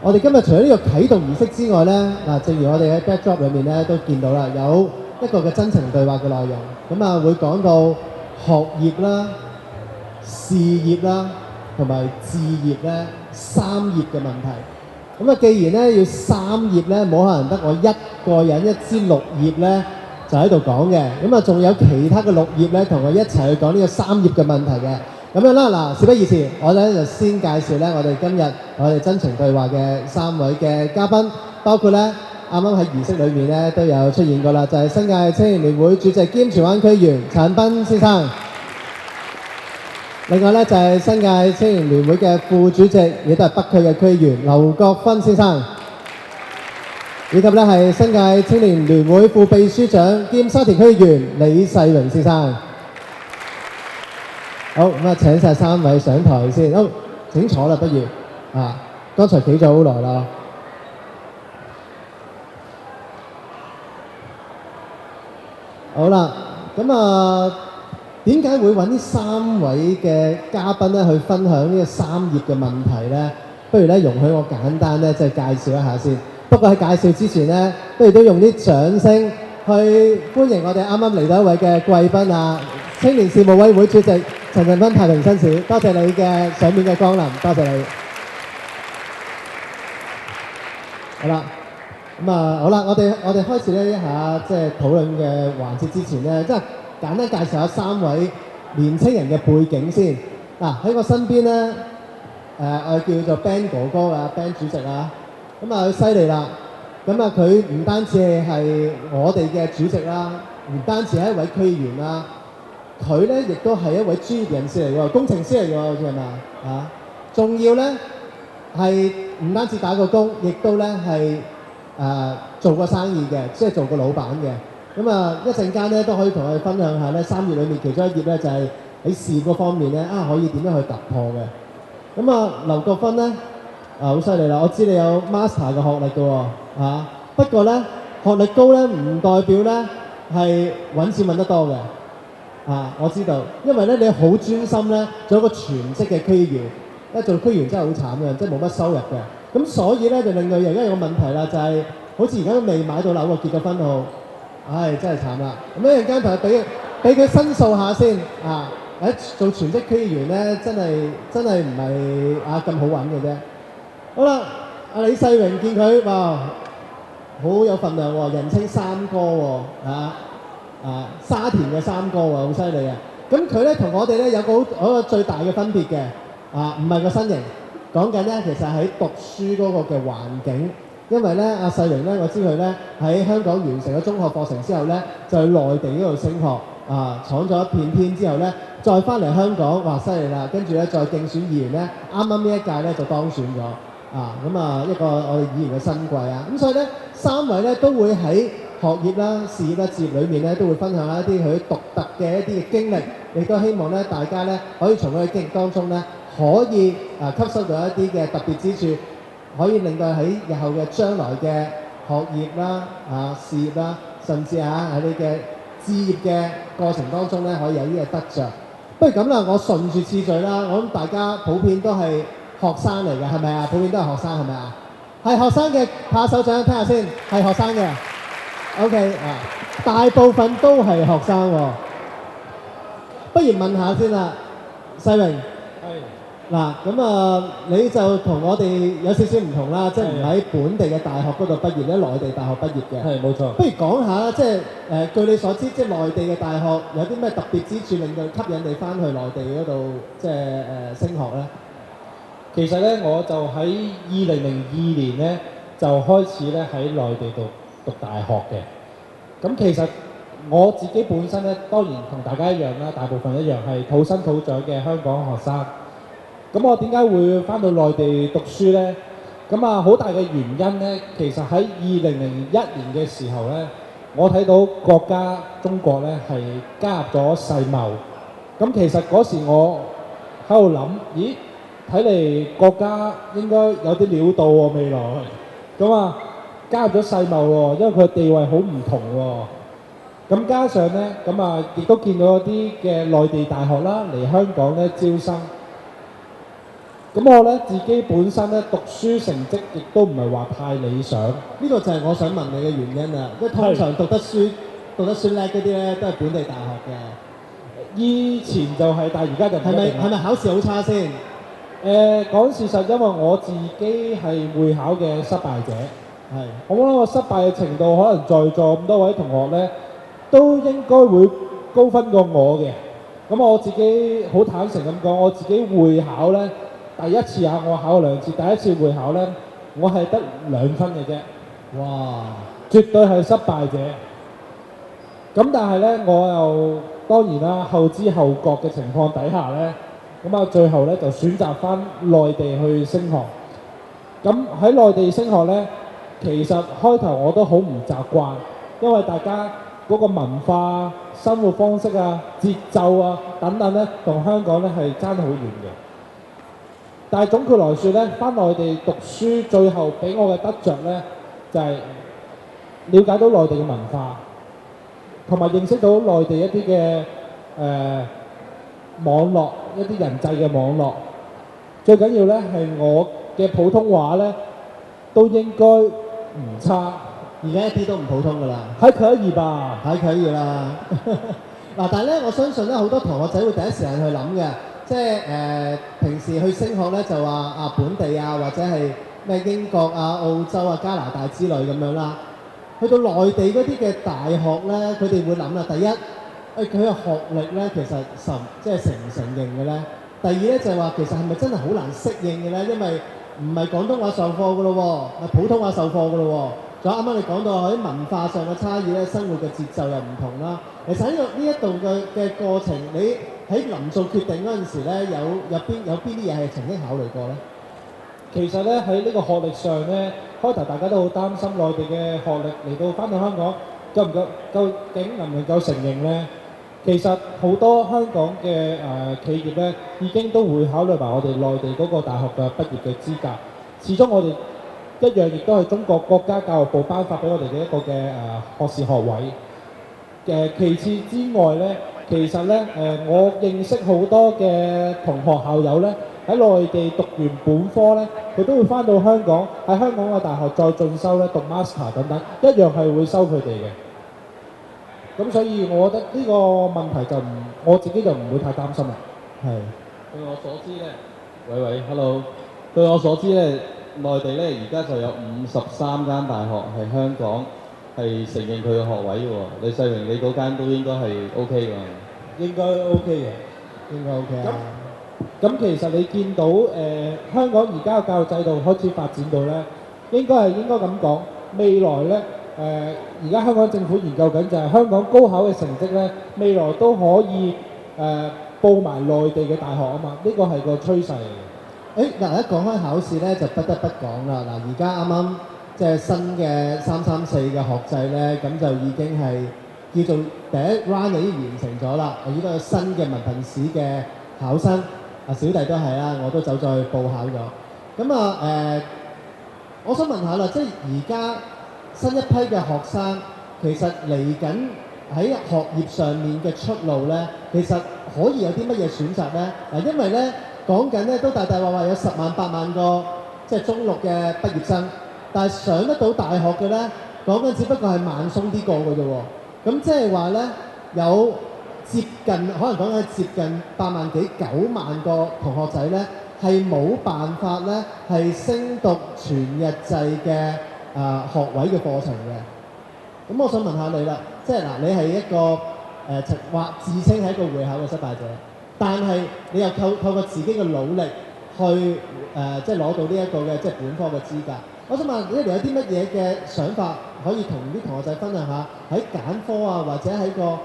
我哋今日除咗呢個啟動儀式之外咧，嗱，正如我哋喺 backdrop 裏面咧都見到啦，有一個嘅真情對話嘅內容，咁啊會講到學業啦、事業啦同埋置業咧三頁嘅問題。咁啊，既然咧要三頁咧，冇可能得我一個人一支綠葉咧就喺度講嘅，咁啊仲有其他嘅綠葉咧同我一齊去講呢個三頁嘅問題嘅。咁樣啦，嗱，事不宜遲，我咧就先介紹咧我哋今日我哋真情對話嘅三位嘅嘉賓，包括咧啱啱喺儀式裏面咧都有出現過啦，就係新界青年聯會主席兼荃灣區議員陳斌先生。另外咧就係新界青年聯會嘅副主席，亦都係北區嘅區議員劉國勳先生，以及咧係新界青年聯會副秘書長兼沙田區議員李世榮先生。好，咁啊請晒三位上台先。好，請坐啦，不如啊，剛才企咗好耐啦。好啦，咁啊點解會揾呢三位嘅嘉賓咧去分享呢個三頁嘅問題咧？不如咧容許我簡單咧即係介紹一下先。不過喺介紹之前咧，不如都用啲掌聲去歡迎我哋啱啱嚟到一位嘅貴賓啊！青年事務委員會主席陳振芬太平紳士，多謝你嘅上面嘅光臨，多謝你。好啦，咁啊好啦，我哋開始呢一下即係討論嘅環節之前咧，即係簡單介紹下三位年青人嘅背景先。嗱，喺我身邊咧，我叫做 Ben 哥哥啊 ，Ben 主席啊，咁啊佢犀利啦。咁啊佢唔單止係我哋嘅主席啦，唔單止係一位區議員啦。佢咧亦都係一位專業人士嚟喎，工程師嚟喎，好似係咪啊？仲要咧係唔單止打過工，亦都咧係做過生意嘅，即係做過老闆嘅。咁啊一陣間咧都可以同我哋分享下咧三頁裏面其中一頁咧就係喺事業嗰方面咧可以點樣去突破嘅。咁啊劉國勳咧好犀利啦，我知你有 master 嘅學歷嘅喎不過咧學歷高咧唔代表咧係揾錢揾得多嘅。我知道，因為咧你好專心咧，做一個全職嘅區議員，做區議員真係好慘嘅，即係冇乜收入嘅。咁所以咧就令到而家有個問題啦，就係、好似而家都未買到樓喎，結咗婚號，真係慘啦。咁一陣間同佢俾佢申訴下先做全職區議員咧，真係唔係咁好揾嘅啫。好啦，阿李世榮見佢哇，好有份量喎，人稱三哥喎沙田嘅三哥喎，好犀利啊！咁佢咧同我哋咧有個最大嘅分別嘅唔係個身形，講緊咧其實喺讀書嗰個嘅環境，因為咧阿世榮咧我知佢咧喺香港完成咗中學課程之後咧，就去內地嗰度升學闖咗一片天之後咧，再翻嚟香港，哇犀利啦！跟住咧再競選議員咧，啱啱呢一屆咧就當選咗一個我哋議員嘅新貴咁所以咧三位咧都會喺學業啦、事業啦、置業裏面咧，都會分享一啲佢獨特嘅一啲嘅經歷，亦都希望咧大家咧可以從佢嘅經歷當中咧，可以吸收到一啲嘅特別之處，可以令到喺日後嘅將來嘅學業啦、事業啦，甚至喺你嘅置業嘅過程當中咧，可以有啲嘅得着。不如咁啦，我順住次序啦，我諗大家普遍都係學生嚟嘅，係咪啊？普遍都係學生係咪啊？係學生嘅拍手掌聽下先，係學生嘅。OK 大部分都係學生喎。不如問下先啦，世榮。嗱，咁你就同我哋有少少唔同啦，即係唔喺本地嘅大學嗰度畢業，喺內地大學畢業嘅。係，冇錯。不如講下即係據你所知，即係內地嘅大學有啲咩特別之處，令到吸引你翻去內地嗰度即係升學咧？其實咧，我就喺2002年咧就開始咧喺內地讀大學嘅。咁其實我自己本身咧，當然同大家一樣啦，大部分一樣係土生土長嘅香港學生。咁我點解會翻到內地讀書咧？咁好大嘅原因咧，其實喺2001年嘅時候咧，我睇到國家中國咧係加入咗世貿。咁其實嗰時我喺度諗，咦？睇嚟國家應該有啲料到喎，未來咁加入咗世貿喎，因為佢地位好唔同喎。咁加上咧，亦都見到一啲嘅內地大學啦嚟香港咧招生。咁我咧自己本身咧讀書成績亦都唔係話太理想。呢個就係我想問你嘅原因啦。因為通常讀得書叻嗰啲咧，都係本地大學嘅。以前就係、但係而家就唔一定啦。係咪考試好差先？講事實，因為我自己係會考嘅失敗者。係。我覺得我失敗嘅程度，可能在座咁多位同學咧，都應該會高分過我嘅。咁我自己好坦誠咁講，我自己會考咧，第一次我考過2次，第一次會考咧，我係得2分嘅啫。哇！絕對係失敗者。咁但係咧，我又當然啦，後知後覺嘅情況底下咧，咁啊最後咧就選擇翻內地去升學。咁喺內地升學咧，其實開頭我都好唔習慣，因為大家嗰個文化、生活方式啊、節奏啊等等咧，同香港咧係爭好遠嘅。但係總括來説咧，翻內地讀書最後俾我嘅得着咧，就係了解到內地嘅文化，同埋認識到內地一啲嘅網絡，一啲人際嘅網絡。最緊要咧係我嘅普通話咧都應該唔差，而家一啲都唔普通㗎啦。還可以吧？還可以啦。嗱，但係咧，我相信咧，好多同學仔會第一時間去諗嘅，即係平時去升學咧就話本地啊，或者係咩英國啊、澳洲啊、加拿大之類咁樣啦。去到內地嗰啲嘅大學咧，佢哋會諗啦。第一，佢嘅學歷咧其實即係承唔承認嘅咧。第二咧就係話其實係咪真係好難適應嘅咧？因為唔係廣東話授課㗎咯喎，係普通話授課㗎咯喎。仲有啱啱你講到喺文化上嘅差異咧，生活嘅節奏又唔同啦。其實喺呢一度嘅過程，你喺臨做決定嗰陣時咧，有邊啲嘢係曾經考慮過咧？其實咧喺呢個學歷上咧，開頭大家都好擔心內地嘅學歷嚟到翻到香港究竟能唔能夠承認咧？其實好多香港嘅企業咧，已經都會考慮埋我哋內地嗰個大學嘅畢業嘅資格。始終我哋一樣亦都係中國國家教育部頒發俾我哋嘅一個嘅學士學位。其次之外咧，其實咧我認識好多嘅同學校友咧，喺內地讀完本科咧，佢都會翻到香港，喺香港嘅大學再進修咧，讀 master 等等，一樣係會收佢哋嘅。咁所以我覺得呢個問題我自己就唔會太擔心啦。係。據我所知咧，喂 ，hello。據我所知咧，內地咧而家就有53間大學係香港係承認佢嘅學位嘅喎。李世榮，你嗰間都應該係 OK 㗎。應該 OK 嘅，應該 OK 啊。咁其實你見到香港而家嘅教育制度開始發展到咧，應該咁講，未來咧而家香港政府研究緊就係香港高考嘅成績咧，未來都可以報埋內地嘅大學啊嘛，呢個係個趨勢嚟嘅。嗱，一講開考試咧，就不得不講啦。嗱，而家啱啱即係新嘅334嘅學制咧，咁就已經係叫做第一 round 已經完成咗啦。而家有新嘅文憑試嘅考生，小弟都係啦，我都走咗去報考咗。咁我想問下啦，即係而家新一批嘅學生，其實嚟緊喺學業上面嘅出路咧，其實可以有啲乜嘢選擇咧？嗱，因為咧講緊咧都大話有10萬8萬個即係中六嘅畢業生，但係上得到大學嘅咧，講緊只不過係萬鬆啲個嘅啫喎。咁即係話咧，有接近可能講緊接近8萬幾9萬個同學仔咧，係冇辦法咧係升讀全日制嘅學位嘅課程嘅。咁我想問下你啦，即係嗱，你係一個或自稱係一個會考嘅失敗者，但係你又透過自己嘅努力去即係攞到呢一個嘅即係本科嘅資格。我想問你哋有啲乜嘢嘅想法可以同啲同學仔分享下？喺揀科啊，或者喺個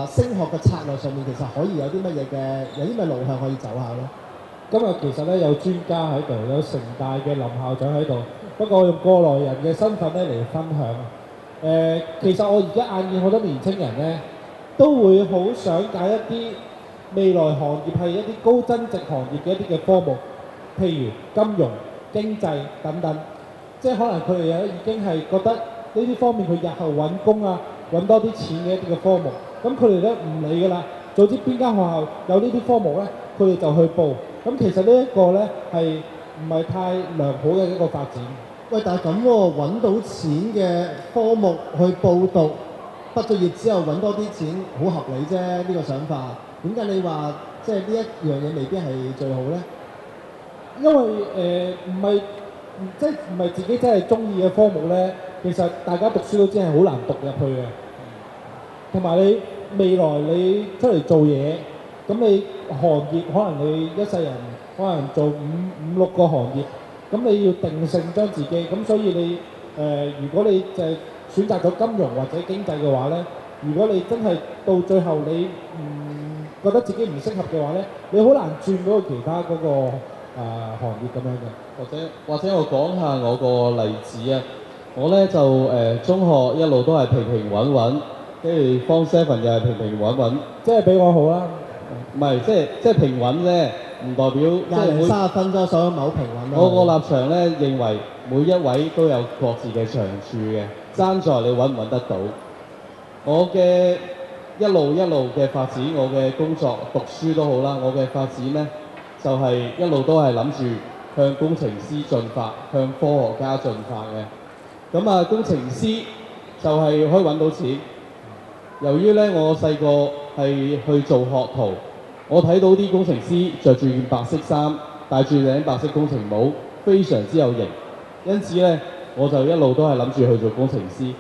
升學嘅策略上面，其實可以有啲乜嘢嘅有啲咩路向可以走下咧？今日其實咧有專家喺度，有城大嘅林校長喺度，不過我用過來人嘅身份咧嚟分享。其實我而家眼見好多年青人咧，都會好想揀一啲未來行業係一啲高增值行業嘅一啲嘅科目，譬如金融、經濟等等。即係可能佢哋已經係覺得呢啲方面佢日後揾工啊，揾多啲錢嘅一啲嘅科目。咁佢哋咧唔理㗎啦，總之邊間學校有呢啲科目咧，佢哋就去報。咁其實呢一個咧係唔係太良好嘅一個發展。喂，但係咁喎，揾到錢嘅科目去報讀，畢咗業之後揾多啲錢，好合理啫。呢、個想法，點解你話即係呢一樣嘢未必係最好咧？因為唔係即係唔係自己真係中意嘅科目咧，其實大家讀書都知係好難讀入去嘅。同埋你未來你出嚟做嘢，咁你行業可能你一世人可能做五六個行業，咁你要定性將自己，咁所以你如果你就係選擇咗金融或者經濟嘅話咧，如果你真係到最後你唔覺得自己唔適合嘅話咧，你好難轉到去其他嗰個行業咁樣嘅。或者我講下我個例子啊，我咧就中學一路都係平平穩穩，跟住 Form 7又係平平穩穩，即係比我好啦。唔係即係平穩啫，唔代表即係廿零30分鐘，所以冇平穩啦。我個立場咧認為每一位都有各自嘅長處嘅，爭在你揾唔揾得到。我嘅一路嘅發展，我嘅工作、讀書都好啦，我嘅發展咧就係一路都係諗住向工程師進發，向科學家進發嘅。咁啊，工程師就係可以揾到錢。由於咧我細個係去做學徒，我睇到啲工程師着住件白色衫，戴住頂白色工程帽，非常之有型。因此咧，我就一路都係諗住去做工程師。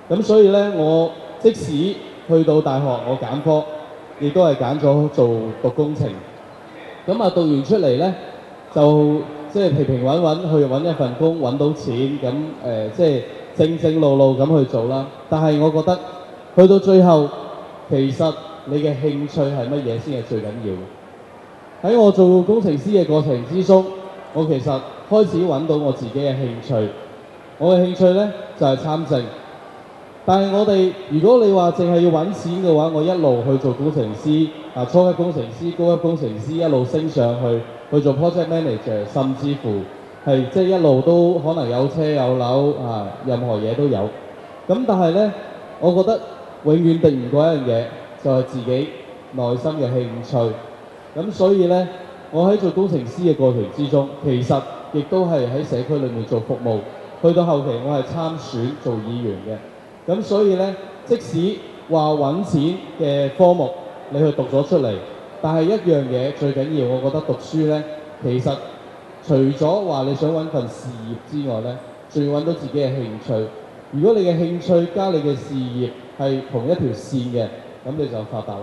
咁所以咧，我即使去到大學，我揀科，亦都係揀咗做讀工程。咁啊，讀完出嚟咧，就即係平平穩穩去揾一份工，揾到錢，咁即係正正路路咁去做啦。但係我覺得去到最後，其實你嘅興趣係乜嘢先係最緊要嘅。喺我做工程師嘅過程之中，我其實開始揾到我自己嘅興趣。我嘅興趣咧就係參政。但係我哋如果你話淨係要揾錢嘅話，我一路去做工程師，初級工程師、高級工程師一路升上去做 project manager， 甚至乎係即係一路都可能有車有樓任何嘢都有。咁但係咧，我覺得永遠敵唔過一樣嘢，就係自己內心嘅興趣。咁所以咧，我喺做工程師嘅過程之中，其實亦都係喺社區裏面做服務。去到後期，我係參選做議員嘅。咁所以咧，即使話揾錢嘅科目你去讀咗出嚟，但係一樣嘢最緊要，我覺得讀書咧，其實除咗話你想揾份事業之外咧，仲要揾到自己嘅興趣。如果你嘅興趣加你嘅事業係同一條線嘅，咁你就發達啦。